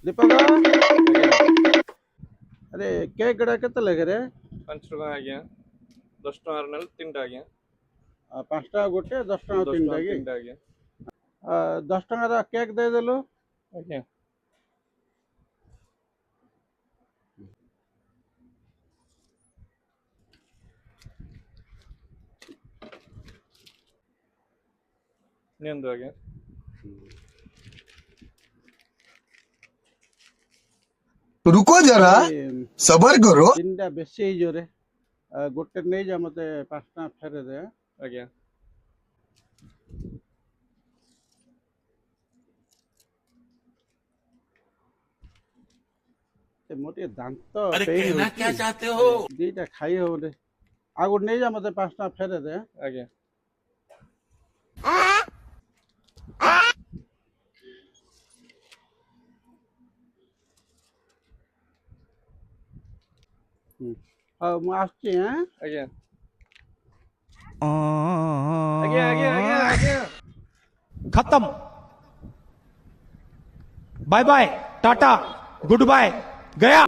ଦୀପକ ଆଜ୍ଞା ଆରେ କେକ୍ ଗୁଡ଼ା କେତେ ଲେଖାରେ? 5 ଟଙ୍କା ଆଜ୍ଞା 10 ଟଙ୍କାର ନେଲେ 3ଟା ଆଜ୍ଞା 5 ଟଙ୍କା ଗୋଟେ 10 ଟଙ୍କା 10 ତିନିଟା ଟଙ୍କା କି? 3ଟା ଆଜ୍ଞା 10 ଟଙ୍କାର କେକ୍ ଦେଇଦେଲୁ। ଆଜ୍ଞା ନିଅନ୍ତୁ ଆଜ୍ଞା रुको जरा ଭାଇ सबर करो। ତିନିଟା ବେଶୀ ହେଇଯିବ ରେ। ଗୋଟେ ନେଇଯା ମତେ 5 ଟଙ୍କା ଫେରେ ଦେ। ଆଜ୍ଞା ମୋର ଟିକେ ଦାନ୍ତ अरे ପେନ୍ कहना ହଉଛି। क्या चाहते हो? ଦିଟା ଖାଇ ହବନି। ଆଉ ଗୋଟେ ନେଇଯା ମତେ 5 ଟଙ୍କା ଫେରେ ଦେ। ଆଜ୍ଞା ହଉ ମୁଁ ଆସୁଛି ଆଁ। ଆଜ୍ଞା ଆଜ୍ଞା ଆଜ୍ଞା ଆଜ୍ଞା ଆଜ୍ଞା खत्म। Bye bye tata goodbye गया।